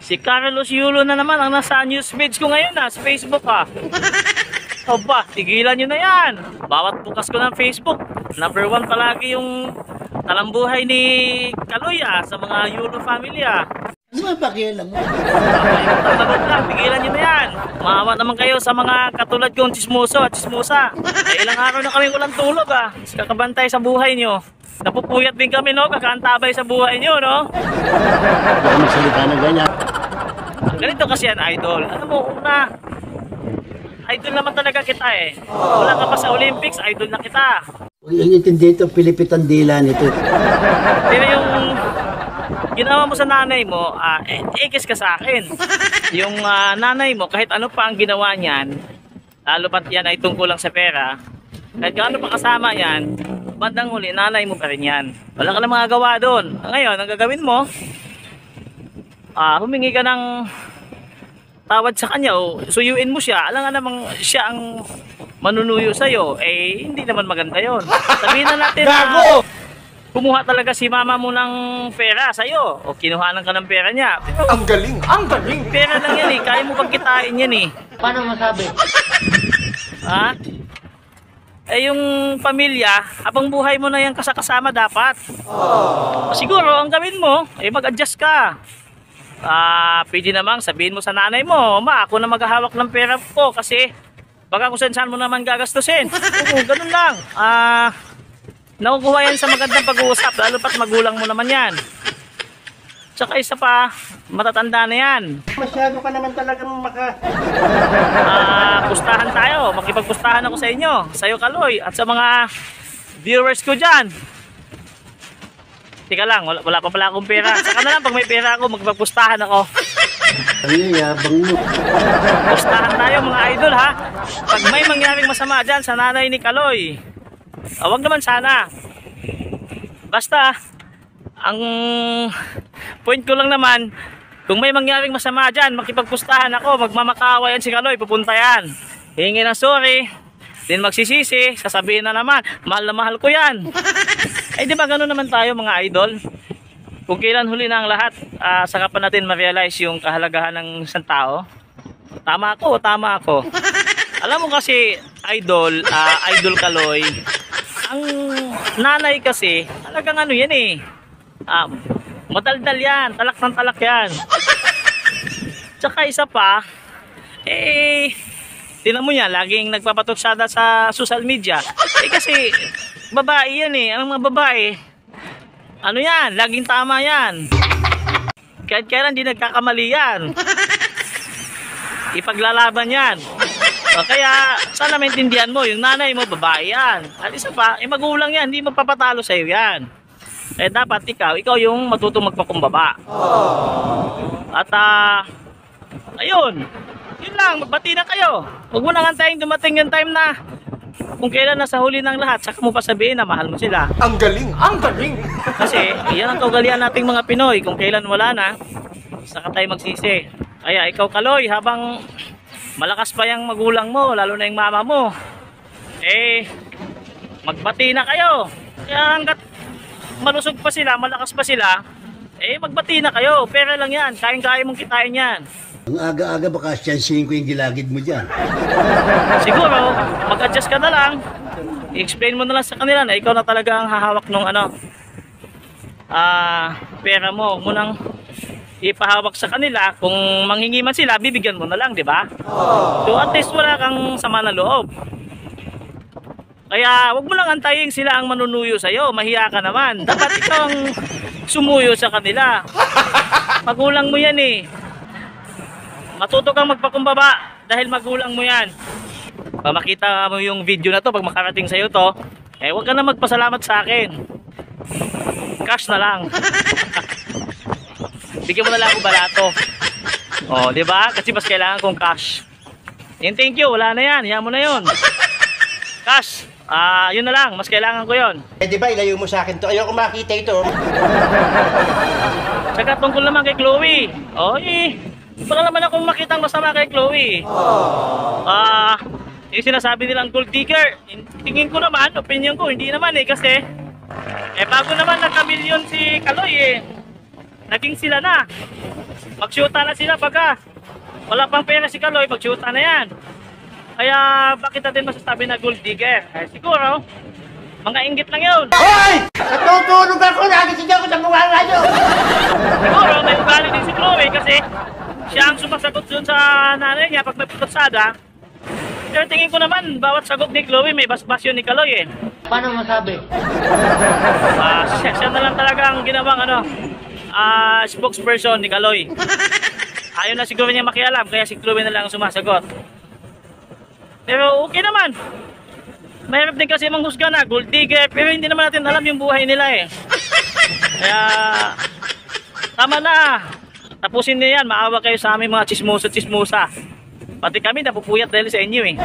Si Carlos Yulo na naman ang nasa news page ko ngayon sa Facebook Aba, tigilan nyo na yan. Bawat bukas ko ng Facebook, number 1 palagi yung talambuhay ni Kaloy sa mga Yulo family Ano ba pakialam mo? Tigilan nyo na yan. Maawa naman kayo sa mga katulad kong chismoso at chismosa. Ilang araw na kami walang tulog kakabantay sa buhay nyo. Napupuyat din kami kakaantabay sa buhay nyo Huwag magsalita na ganyan. Ganito kasi yan, idol. Ano mo, una, idol naman talaga kita Wala ka pa sa Olympics, idol na kita. Huwag yung intindi ito, pilipitan dila nito. Pero yung ginawa mo sa nanay mo, ekis ka sa akin. Yung nanay mo, kahit ano pa ang ginawa niyan, lalo pat yan ay tungkol lang sa pera, kahit ano pa kasama yan, bandang huli, nanay mo pa rin yan. Wala ka na mga gawa doon. Ngayon, ang gagawin mo, humingi ka ng tawad sa kanya o suyuin mo siya. Alam nga namang siya ang manunuyo sa'yo, hindi naman maganda yon. Sabihin na natin kumuha talaga si mama mo ng pera sa'yo o kinuhanan ka ng pera niya. Pero, ang galing! Ang galing! pera lang yan kaya mo pagkitain yan Paano masabi? Yung pamilya, habang buhay mo na yan kasama dapat. Siguro, ang gawin mo, mag-adjust ka. Pwede namang sabihin mo sa nanay mo, ma, ako na maghahawak ng pera ko kasi baka kung saan mo naman gagastusin. Ganun lang. Nakukuha yan sa magandang pag-uusap, lalo pat magulang mo naman yan. Tsaka isa pa, matatanda na yan. Masyado ka naman talagang pustahan tayo, makipagpustahan ako sa inyo, sa'yo Kaloy, at sa mga viewers ko dyan. Tika lang, wala pa pala akong pera. Saka na lang, pag may pera ako, magpagpustahan ako. yabang mo. Pustahan tayo mga idol Pag may mangyaring masama dyan sa nanay ni Kaloy, wag naman sana. Basta, ang point ko lang naman, kung may mangyaring masama dyan, makipagpustahan ako, magmamakawa yan si Kaloy, pupunta yan. Hingi ng sorry, din magsisisi, sasabihin na naman, mahal na mahal ko yan. Di ba gano'n naman tayo mga idol? Kung kailan huli na ang lahat, saka pa natin ma-realize yung kahalagahan ng isang tao. Tama ako. Alam mo kasi, idol Kaloy, ang nanay kasi, talagang ano yan madaldal yan, talak ng talak yan. Tsaka isa pa, tinan mo yan, laging nagpapatuksada sa social media. Kasi, babae yan ang mga babae, ano yan, laging tama yan. Kahit kailan di nagkakamali yan. Ipaglalaban yan. Kaya sana maintindihan mo, yung nanay mo babae yan. At isa pa, magulang yan, hindi magpapatalo sa'yo yan. Dapat ikaw yung matutong magpakumbaba. At ayun, yun lang, magbati na kayo. Huwag mo nang antayin dumating yung time na kung kailan nasa huli ng lahat, saka mo pa sabihin na mahal mo sila. Ang galing! Ang galing! Kasi yan ang kaugalian nating mga Pinoy, kung kailan wala na, saka tayo magsisi. Kaya ikaw Kaloy, habang malakas pa yung magulang mo, lalo na yung mama mo, magbati na kayo. Kaya hanggat malusog pa sila, malakas pa sila, magbati na kayo. Pera lang yan, kayang-kaya mong kitain yan. Ang aga-aga baka siyansihin ko yung gilagid mo dyan. Siguro, mag-adjust ka na lang. I-explain mo na lang sa kanila na ikaw na talaga ang hahawak ng pera mo. Huwag mo nang ipahawak sa kanila. Kung manghingi man sila, bibigyan mo na lang, di ba? So at least wala kang sama na loob. Kaya huwag mo lang antayin sila ang manunuyo sa'yo. Mahiya ka naman. Dapat ikaw ang sumuyo sa kanila. Magulang mo yan Matuto kang magpakumbaba dahil magulang mo yan. Pag makita mo yung video na to, pag makarating sa'yo to, huwag ka na magpasalamat sa akin. Cash na lang. Bigyan mo na lang ako barato. Di ba? Kasi mas kailangan kong cash. Yung thank you, wala na yan. Hiya mo na yun. Cash. Yun na lang, mas kailangan ko yun. Di ba, ilayo mo sa akin to. Ayoko makita ito. Saka tungkol naman kay Chloe. Wala naman akong makitang masama kay Chloe. Yung sinasabi nilang gold digger, tingin ko naman, opinion ko, hindi naman kasi bago naman nagka-milyon si Kaloy naging sila na. magsyuta na sila pagka wala pang pera si Kaloy, magsyuta na yan. Kaya bakit natin masasabi na gold digger? Siguro, mga inggit lang yun. Hoy! Natutulog ako! Nagising ako sa mga radyo! Siguro, may ugali din si Chloe kasi siya ang sumasagot dun sa nanay niya pag may putusada. Pero tingin ko naman, bawat sagot ni Chloe may basbas yun ni Kaloy eh. Paano masabi? Siya na lang talaga ang ginawang spokesperson ni Kaloy. Ayaw na siguro niya makialam, kaya si Chloe na lang ang sumasagot. Pero okay naman. Mahirap din kasi manghusga na, gold digger, pero hindi naman natin alam yung buhay nila eh. Kaya, tama na. Tapusin niyo yan, maawa kayo sa aming mga chismosa. Pati kami napupuyat dahil sa inyo eh.